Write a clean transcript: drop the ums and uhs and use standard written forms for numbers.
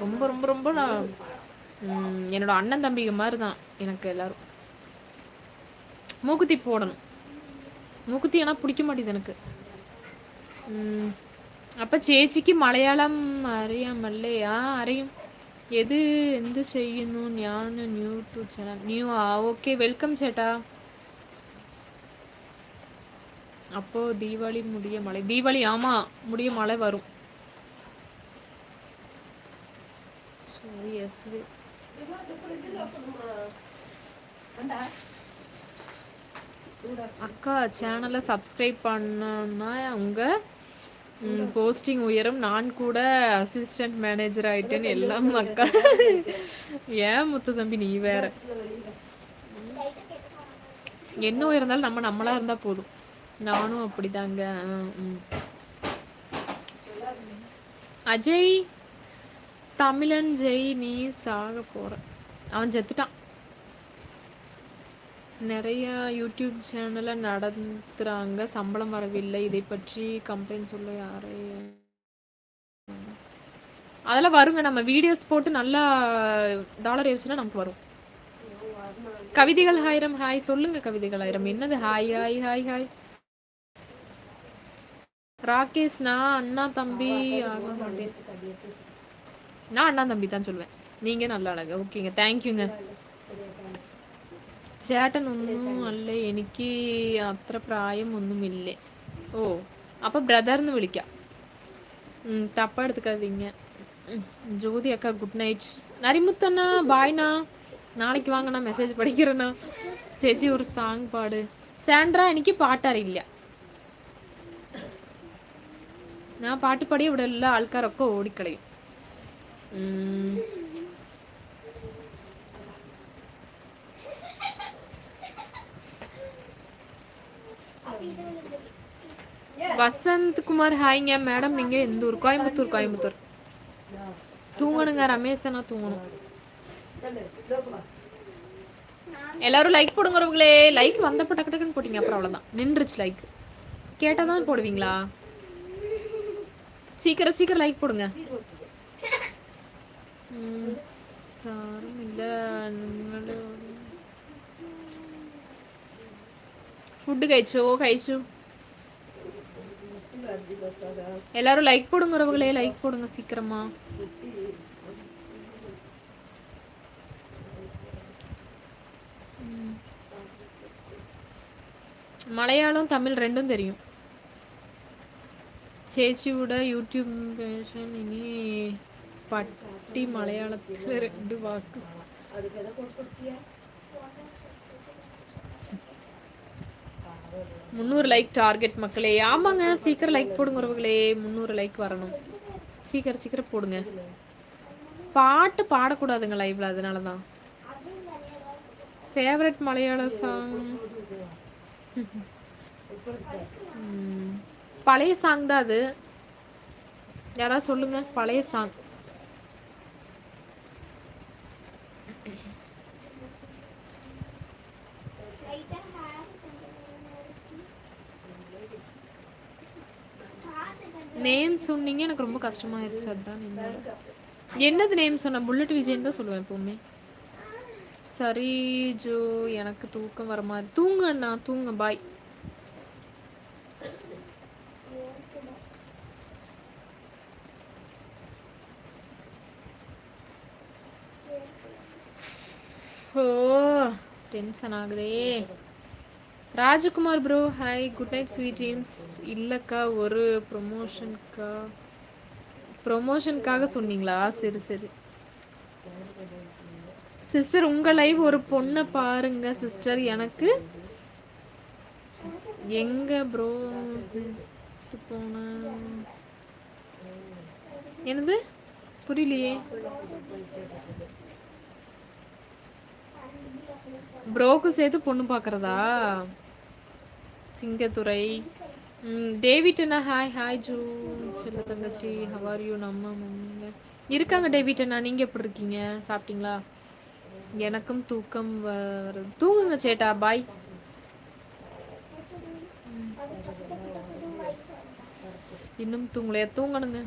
ரொம்ப ரொம்ப ரொம்ப நான் என்னோட அண்ணன் தம்பிங்க மாதிரி தான் எனக்கு எல்லாரும். மூக்குத்தி போடணும். மூக்குத்தி ஆனால் பிடிக்க மாட்டேது எனக்கு. அப்போ ചേച്ചിക്ക് മലയാളം അറിയാമല്ലേ? ആ അറിയും. എന്ത് ചെയ്യുന്നു? ഞാൻ YouTube channel new okay welcome ചേട്ടാ. அப்போ தீபாவளி முடிய மழை. தீபாவளி ஆமா முடிய மழை வரும். எஸ் அக்கா சேனலை சப்ஸ்கிரைப் பண்ணா உங்கள் போஸ்டிங் உயரும். நான் கூட அசிஸ்டன்ட் மேனேஜர் ஆயிட்டேன்னு எல்லாம் அக்கா. ஏன் முத்து தம்பி நீ வேற. என்ன உயர்ந்தாலும் நம்மளா இருந்தா போதும். நானும் அப்படிதாங்க. அஜய் தமிழன் ஜெய் நீ சாக போற. அவன் செத்துட்டான். நிறைய யூடியூப் சேனலை நடத்துகிறாங்க, சம்பளம் வரவில்லை. இதை பற்றி கம்ப்ளைண்ட் சொல்ல யாரையும் அதெல்லாம் வருங்க. நம்ம வீடியோஸ் போட்டு நல்லா டாலர் ஏறிச்சுன்னா நமக்கு வரும். கவிதைகள் ஆயிரம் ஹாய் சொல்லுங்க. கவிதைகள் ஆயிரம் என்னது? Hi hi hi hi. Rakesh நான் அண்ணா தம்பி ஆக மாட்டேன். நான் அண்ணா தம்பி தான் சொல்லுவேன். நீங்கள் நல்லா அழகு. ஓகேங்க தேங்க்யூங்க. ചേട്ടൻ ഒന്നും അല്ല, എനിക്ക് അത്ര പ്രായം ഒന്നുമില്ലേ. ഓ അപ്പോൾ ബ്രദർന്ന് വിളിക്കാം. தப்பா எடுத்துக்காதீங்க. ஜோதி அக்கா குட் நைட். நரிமுத்தண்ணா பாய்ண்ணா. நாளைக்கு வாங்கண்ணா, மெசேஜ் படிக்கிறேண்ணா. ചേച്ചി ஒரு சாங் பாடு. സാൻഡ്ര എനിക്ക് പാട്ടറിയില്ല. ഞാൻ പാട്ട് പാടിയ ഇവിടെ എല്ലാ ആൾക്കാരൊക്കെ ഓടിക്കളയും. வசந்த் குமார் ஹாய்ங்க. மேடம் நீங்க எந்த ஊர்? கோயம்புத்தூர். கோயம்புத்தூர். தூங்கணுங்க ரமேஷனா, தூங்கணும். எல்லாரும் லைக் போடுங்கிறவங்களே. லைக் வந்தப்ப டக்கு டக்குன்னு போட்டீங்க, அப்புறம் அவ்வளோதான் நின்றுச்சு. லைக் கேட்டால் தான் போடுவீங்களா? சீக்கிரம் சீக்கிரம் லைக் போடுங்க. சாரும் இல்லை. ഫുഡ് കഴിച്ചു. எல்லாரும் லைக் போடுங்கிறவங்களே லைக் போடுங்க சீக்கிரமா. மலையாளம் தமிழ் ரெண்டும் தெரியும். ചേച്ചിயோட யூடியூப் பேஷன் இனி பட்டி மலையாளத்தில் 2 வாக்கு. 300 லைக் டார்கெட் மக்களே. ஆமாங்க சீக்கிரம் லைக் போடுங்கிறவங்களே. 300 லைக் வரணும். சீக்கிரம் சீக்கிரம் போடுங்க. பாட்டு பாடக்கூடாதுங்க லைவ்ல, அதனால தான். ஃபேவரட் மலையாள சாங் பழைய சாங் தான் அது. யாராவது சொல்லுங்க பழைய சாங். நேம் சொன்னீங்க, எனக்கு ரொம்ப கஷ்டமாயிருச்சு. அதுதான் என்னது நேம் சொன்ன? புல்லட் விஜயன் தான் சொல்லுவேன் எப்பவுமே. சரி ஜோ எனக்கு தூக்கம் வர மாதிரி. தூங்கண்ணா தூங்க. பாய். ஓ டென்ஷன் ஆகுதே. Rajakumar bro hi good night sweet dreams. இல்லைக்கா ஒரு ப்ரொமோஷனுக்காக சொன்னீங்களா? சரி சரி சிஸ்டர். உங்கள் லைவ் ஒரு பொண்ணை பாருங்க சிஸ்டர். எனக்கு எங்க ப்ரோ போன என்னது புரியலையே. ப்ரோக்கு சேர்த்து பொண்ணு பார்க்குறதா? சிங்கத்துறை. டேவிட் அண்ணா ஹாய் ஹாய் ஜூ செல்ல தங்கச்சி ஹவர் யூ. நம்ம மம்மிங்க இருக்காங்க. டேவிட் அண்ணா நீங்கள் எப்படி இருக்கீங்க? சாப்பிட்டீங்களா? எனக்கும் தூக்கம் வருது. தூங்குங்க சேட்டா. பாய். இன்னும் தூங்கலையா? தூங்கணுங்க.